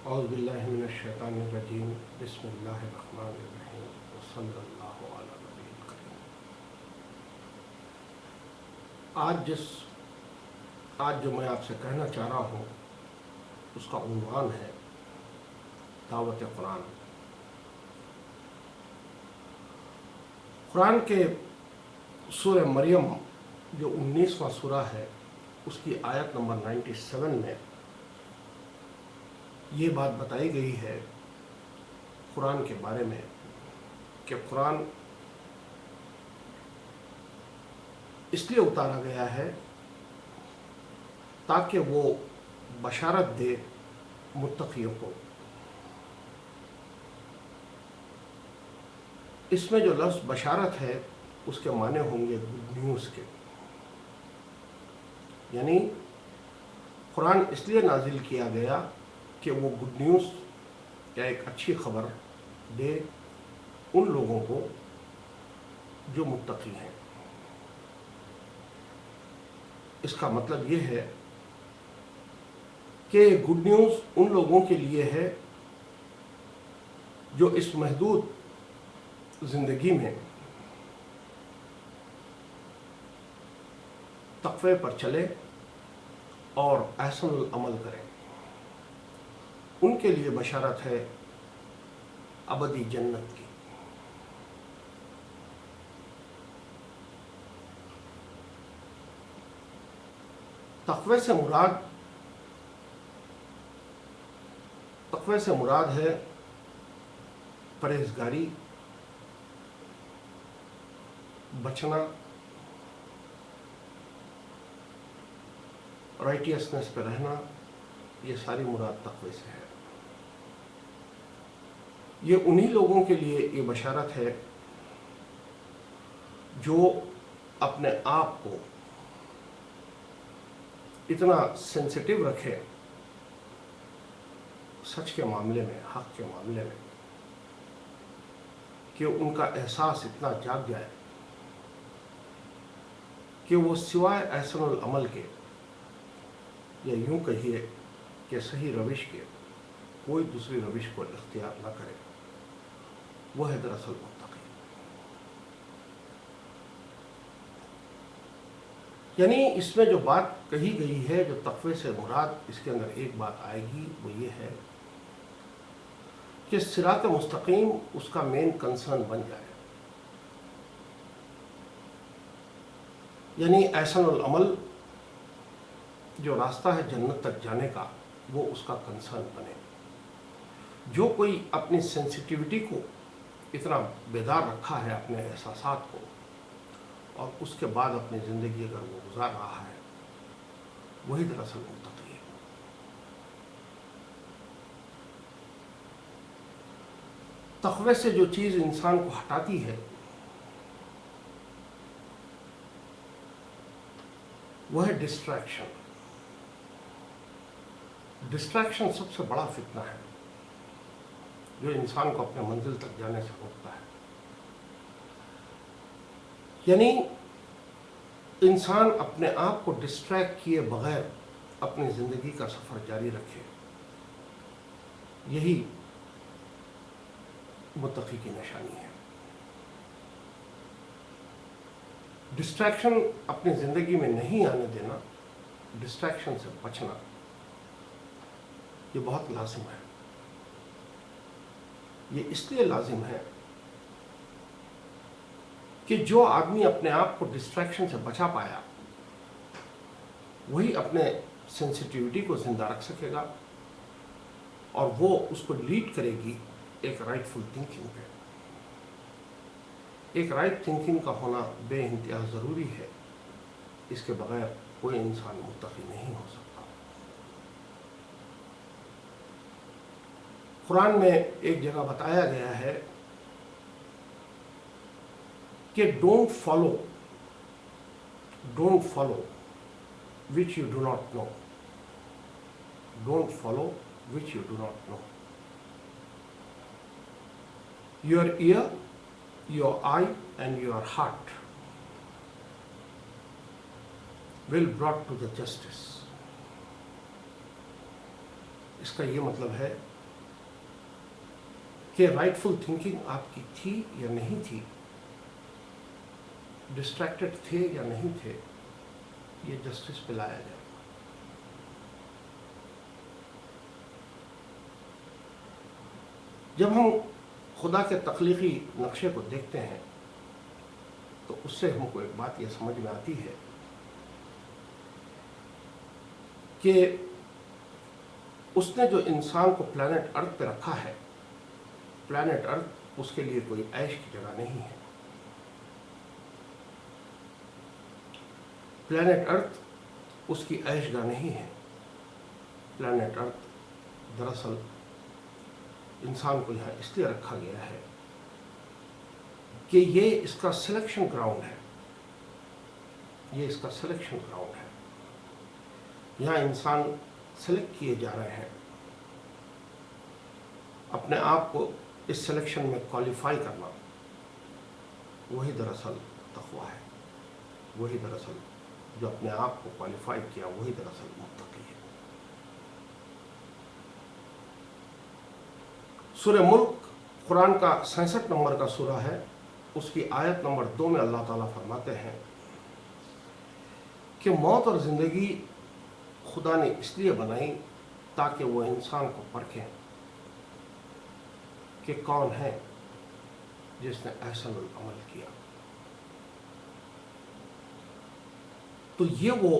اعوذ باللہ من الشیطان الرجیم بسم اللہ الرحمن الرحیم وصلی اللہ علی نبی الکریم۔ آج جو میں آپ سے کہنا چاہ رہا ہوں اس کا عنوان ہے دعوت قرآن۔ قرآن کے سورہ مریم جو 19واں سورہ ہے اس کی آیت نمبر 97 میں یہ بات بتائی گئی ہے قرآن کے بارے میں کہ قرآن اس لیے اتارا گیا ہے تاکہ وہ بشارت دے متقیوں کو۔ اس میں جو لفظ بشارت ہے اس کے معنی ہوں گے گڈ نیوز کے، یعنی قرآن اس لیے نازل کیا گیا کہ وہ گڈ نیوز یا ایک اچھی خبر دے ان لوگوں کو جو متقی ہیں۔ اس کا مطلب یہ ہے کہ گڈ نیوز ان لوگوں کے لیے ہے جو اس محدود زندگی میں تقوی پر چلے اور احسن العمل کریں۔ ان کے لیے بشارت ہے ابدی جنت کی۔ تقوی سے مراد ہے پرہیزگاری، بچنا، رائٹیسنس پہ رہنا، یہ ساری مراد تقوی سے ہے۔ یہ انہی لوگوں کے لیے یہ بشارت ہے جو اپنے آپ کو اتنا سینسٹیو رکھے سچ کے معاملے میں، حق کے معاملے میں، کہ ان کا احساس اتنا جاگ جائے کہ وہ سوائے احسن العمل کے یا یوں کہیے کہ صحیح روش کے کوئی دوسری روش کو اختیار نہ کرے۔ وہ ہے دراصل متقی۔ یعنی اس میں جو بات کہی گئی ہے، جو تقوی سے مراد، اس کے اندر ایک بات آئے گی، وہ یہ ہے کہ صراط مستقیم اس کا مین کنسرن بن جائے، یعنی احسن العمل جو راستہ ہے جنت تک جانے کا وہ اس کا کنسرن بنے۔ جو کوئی اپنی سینسٹیوٹی کو اتنا بیدار رکھا ہے، اپنے احساسات کو، اور اس کے بعد اپنی زندگی اگر وہ گزار رہا ہے، وہی دراصل متقی ہے۔ تقوی سے جو چیز انسان کو ہٹاتی ہے وہ ہے ڈسٹریکشن۔ ڈسٹریکشن سب سے بڑا فتنہ ہے جو انسان کو اپنے منزل تک جانے سے روکتا ہے۔ یعنی انسان اپنے آپ کو ڈسٹریکٹ کیے بغیر اپنی زندگی کا سفر جاری رکھے، یہی متقی کی نشانی ہے۔ ڈسٹریکشن اپنی زندگی میں نہیں آنے دینا، ڈسٹریکشن سے بچنا، یہ بہت لازم ہے۔ یہ اس لیے لازم ہے کہ جو آدمی اپنے آپ کو ڈسٹریکشن سے بچا پایا وہی اپنے سینسٹیوٹی کو زندہ رکھ سکے گا، اور وہ اس کو لیڈ کرے گی ایک رائٹ فل تھنکنگ پہ۔ ایک رائٹ تھنکنگ کا ہونا بے انتہا ضروری ہے، اس کے بغیر کوئی انسان متقی نہیں ہو سکتا۔ قرآن میں ایک جگہ بتایا گیا ہے کہ don't follow which you do not know. Don't follow which you do not know. Your ear, your eye and your heart will brought to the justice. اس کا یہ مطلب ہے کہ رائٹفل تھنکنگ آپ کی تھی یا نہیں تھی، ڈسٹریکٹڈ تھے یا نہیں تھے، یہ جسٹس پہ لایا جائے. جب ہم خدا کے تخلیقی نقشے کو دیکھتے ہیں تو اس سے ہم کو ایک بات یہ سمجھ میں آتی ہے کہ اس نے جو انسان کو پلانٹ ارتھ پہ رکھا ہے، پلانٹ ارتھ اس کے لیے کوئی عیش کی جگہ نہیں ہے. پلانٹ ارتھ اس کی عیش گاہ نہیں ہے. پلانٹ ارتھ دراصل انسان کو یہاں اس لیے رکھا گیا ہے کہ یہ اس کا سلیکشن گراؤنڈ ہے. یہ اس کا سلیکشن گراؤنڈ ہے. یہاں انسان سلیکٹ کیے جا رہے ہیں. اپنے آپ کو اس سلیکشن میں کوالیفائی کرنا، وہی دراصل تقویٰ ہے. وہی دراصل جو اپنے آپ کو کوالیفائی کیا، وہی دراصل متقی ہے. سورہ ملک قرآن کا 66 نمبر کا سورہ ہے. اس کی آیت نمبر 2 میں اللہ تعالیٰ فرماتے ہیں کہ موت اور زندگی خدا نے اس لیے بنائی تاکہ وہ انسان کو پرکھیں کہ کون ہے جس نے احسن العمل کیا. تو یہ وہ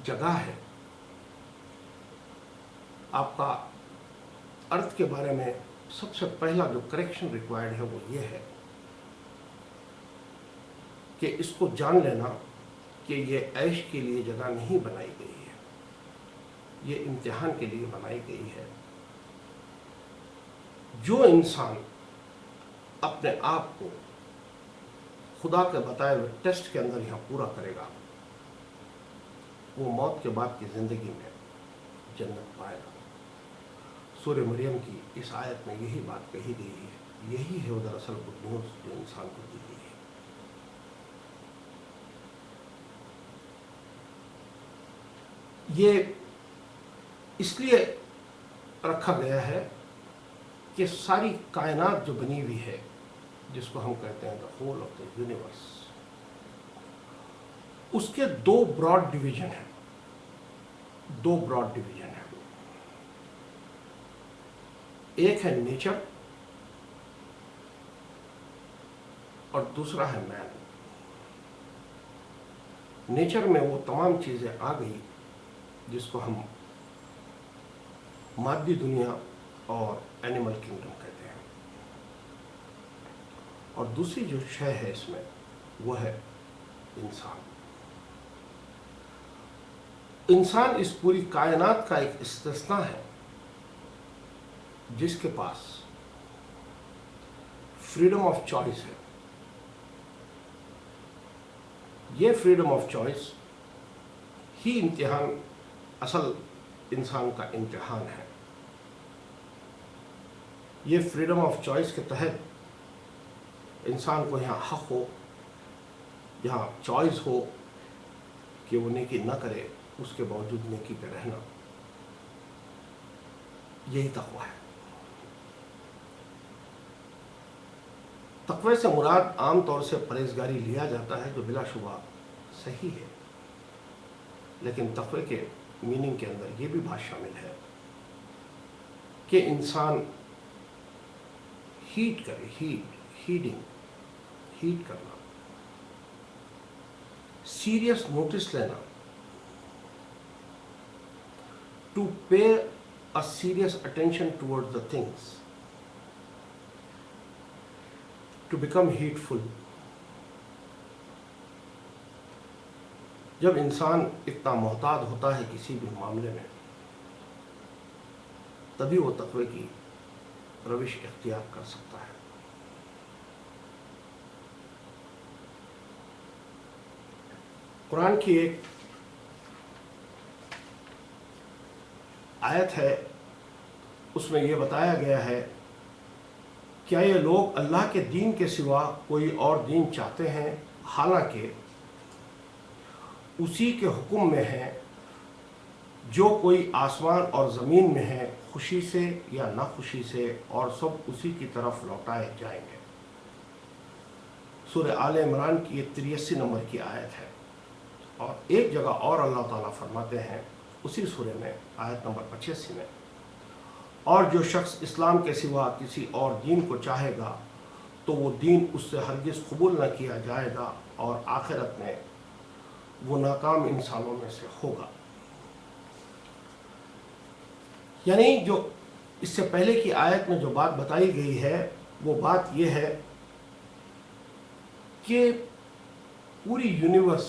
جگہ ہے. آپ کا ارتھ کے بارے میں سب سے پہلا جو کریکشن ریکوائرڈ ہے وہ یہ ہے کہ اس کو جان لینا کہ یہ عیش کے لیے جگہ نہیں بنائی گئی ہے. یہ امتحان کے لیے بنائی گئی ہے. جو انسان اپنے آپ کو خدا کے بتائے ہوئے ٹیسٹ کے اندر یہاں پورا کرے گا، وہ موت کے بعد کی زندگی میں جنت پائے گا. سورہ مریم کی اس آیت میں یہی بات کہی گئی ہے. یہی ہے وہ دراصل گڈ نیوز جو انسان کو دی گئی ہے. یہ اس لیے رکھا گیا ہے کہ ساری کائنات جو بنی ہوئی ہے، جس کو ہم کہتے ہیں the whole of the universe, اس کے 2 براڈ ڈویژن ہیں. 2 براڈ ڈویژن ہیں. ایک ہے نیچر اور دوسرا ہے مین. نیچر میں وہ تمام چیزیں آ گئی جس کو ہم مادی دنیا اور اینیمل کنگڈم کہتے ہیں. اور دوسری جو شے ہے اس میں وہ ہے انسان. انسان اس پوری کائنات کا ایک استثناء ہے جس کے پاس فریڈم آف چوائس ہے. یہ فریڈم آف چوائس ہی امتحان، اصل انسان کا امتحان ہے. یہ فریڈم آف چوائس کے تحت انسان کو یہاں حق ہو، یہاں چوائس ہو کہ وہ نیکی نہ کرے، اس کے باوجود نیکی پہ رہنا. یہی تقویٰ ہے. تقوی سے مراد عام طور سے پرہیزگاری لیا جاتا ہے، جو بلا شبہ صحیح ہے، لیکن تقوی کے میننگ کے اندر یہ بھی بات شامل ہے کہ انسان ہیٹ کرے. ہیٹ کرنا، سیریس نوٹس لینا، to pay a serious attention towards the things, to become heedful. جب انسان اتنا محتاط ہوتا ہے کسی بھی معاملے میں، تبھی وہ تقوی کی روش اختیار کر سکتا ہے. قرآن کی ایک آیت ہے، اس میں یہ بتایا گیا ہے، کیا یہ لوگ اللہ کے دین کے سوا کوئی اور دین چاہتے ہیں، حالانکہ اسی کے حکم میں ہیں جو کوئی آسمان اور زمین میں ہے خوشی سے یا ناخوشی سے اور سب اسی کی طرف لوٹائے جائیں گے۔ سورہ آل عمران کی یہ 83 نمبر کی آیت ہے۔ اور ایک جگہ اور اللہ تعالیٰ فرماتے ہیں اسی سورہ میں آیت نمبر 85 میں، اور جو شخص اسلام کے سوا کسی اور دین کو چاہے گا تو وہ دین اس سے ہرگز قبول نہ کیا جائے گا اور آخرت میں وہ ناکام انسانوں میں سے ہوگا۔ یعنی جو اس سے پہلے کی آیت میں جو بات بتائی گئی ہے وہ بات یہ ہے کہ پوری یونیورس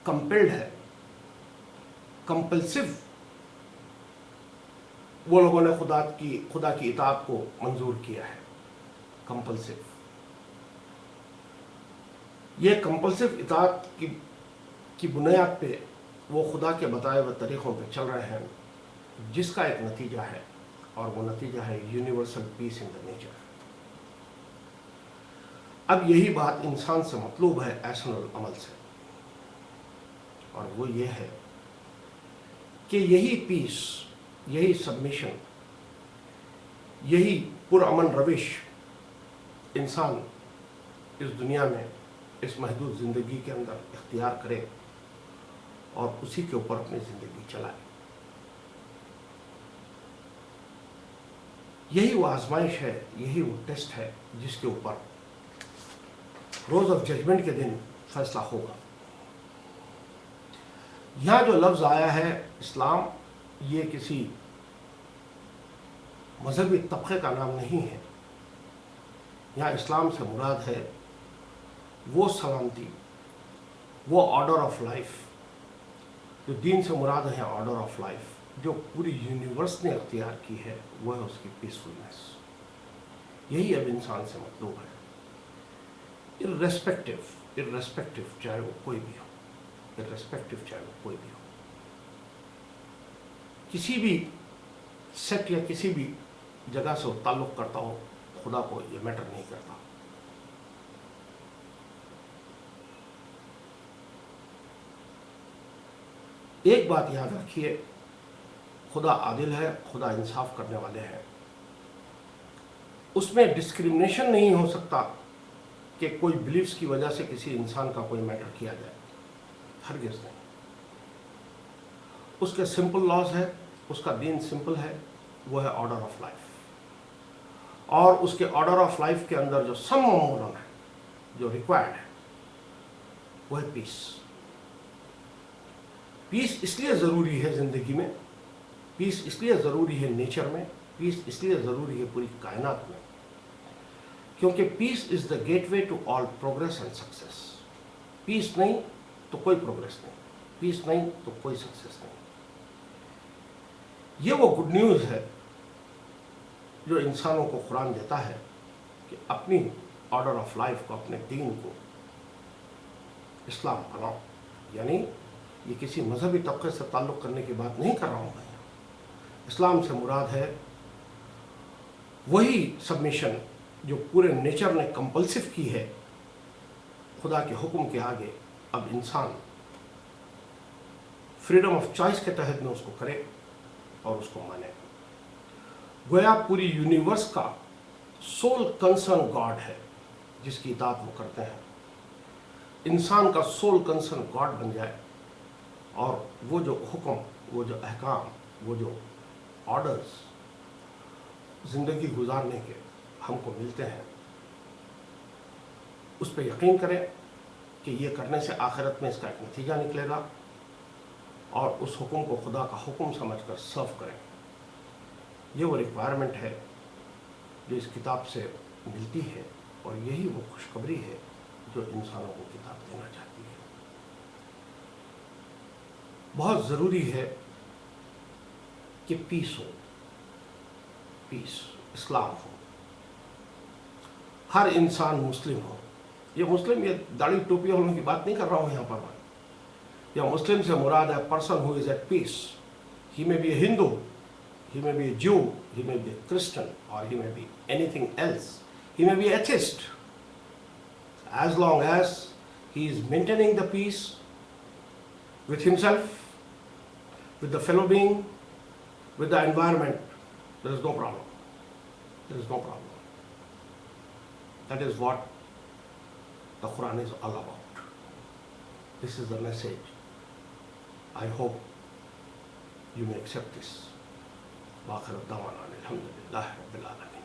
کمپیلڈ ہے، کمپلسو وہ لوگوں نے خدا کی اطاعت کو منظور کیا ہے۔ کمپلسو، یہ کمپلسو اطاعت کی بنیاد پہ وہ خدا کے بتائے ہوئے طریقوں پہ چل رہے ہیں، جس کا ایک نتیجہ ہے، اور وہ نتیجہ ہے universal piece in the nature. اب یہی بات انسان سے مطلوب ہے احسن العمل سے، اور وہ یہ ہے کہ یہی پیس، یہی سبمیشن، یہی پرامن روش انسان اس دنیا میں اس محدود زندگی کے اندر اختیار کرے اور اسی کے اوپر اپنی زندگی چلائے۔ یہی وہ آزمائش ہے، یہی وہ ٹیسٹ ہے جس کے اوپر روز آف ججمنٹ کے دن فیصلہ ہوگا۔ یہاں جو لفظ آیا ہے اسلام، یہ کسی مذہبی طبقے کا نام نہیں ہے۔ یہاں اسلام سے مراد ہے وہ سلامتی، وہ آرڈر آف لائف، جو دین سے مراد ہے آرڈر آف لائف، جو پوری یونیورس نے اختیار کی ہے، وہ ہے اس کی پیسفلنس۔ یہی اب انسان سے مطلوب ہے، irrespective چاہے وہ کوئی بھی ہو، کسی بھی سیکٹ یا کسی بھی جگہ سے وہ تعلق کرتا ہو، خدا کو یہ میٹر نہیں کرتا۔ ایک بات یاد رکھیے، خدا عادل ہے، خدا انصاف کرنے والے ہیں۔ اس میں ڈسکریمنیشن نہیں ہو سکتا کہ کوئی بلیفز کی وجہ سے کسی انسان کا کوئی میٹر کیا جائے، ہرگز نہیں۔ اس کے سمپل لاز ہے، اس کا دین سمپل ہے، وہ ہے آرڈر آف لائف، اور اس کے آرڈر آف لائف کے اندر جو سم امورن ہے، جو ریکوائرڈ ہے، وہ ہے پیس۔ پیس اس لیے ضروری ہے زندگی میں، پیس اس لیے ضروری ہے نیچر میں، پیس اس لیے ضروری ہے پوری کائنات میں، کیونکہ peace is the gateway to all progress and success. Peace نہیں تو کوئی پروگریس نہیں، پیس نہیں تو کوئی سکسیس نہیں۔ یہ وہ گڈ نیوز ہے جو انسانوں کو قرآن دیتا ہے کہ اپنی آرڈر آف لائف کو، اپنے دین کو اسلام بناؤ۔ یعنی یہ کسی مذہبی طبقے سے تعلق کرنے کی بات نہیں کر رہا ہوں میں۔ اسلام سے مراد ہے وہی سبمیشن جو پورے نیچر نے کمپلسو کی ہے خدا کے حکم کے آگے۔ اب انسان فریڈم آف چوائس کے تحت میں اس کو کرے اور اس کو مانے۔ گویا پوری یونیورس کا سول کنسرن گاڈ ہے جس کی اطاعت وہ کرتے ہیں۔ انسان کا سول کنسرن گاڈ بن جائے، اور وہ جو حکم، وہ جو احکام، وہ جو آرڈرز زندگی گزارنے کے ہم کو ملتے ہیں، اس پہ یقین کریں کہ یہ کرنے سے آخرت میں اس کا ایک نتیجہ نکلے گا، اور اس حکم کو خدا کا حکم سمجھ کر سرو کریں۔ یہ وہ ریکوائرمنٹ ہے جو اس کتاب سے ملتی ہے، اور یہی وہ خوشخبری ہے جو انسانوں کو کتاب دینا چاہتی ہے۔ بہت ضروری ہے کہ پیس ہو، پیس، اسلام ہو، ہر انسان مسلم ہو۔ یہ مسلم، یہ داڑھی ٹوپی والوں کی بات نہیں کر رہا ہوں یہاں پر میں۔ یا مسلم سے مراد ہے person who is at peace. He may be a Hindu, he may be a Jew, he may be a Christian, or he may be anything else. He may be atheist. As long as he is maintaining the peace, with himself, with the fellow being, with the environment, there is no problem. There is no problem. That is what the Quran is all about. This is the message. I hope you may accept this. وآخر دعوانا الحمد لله رب العالمين.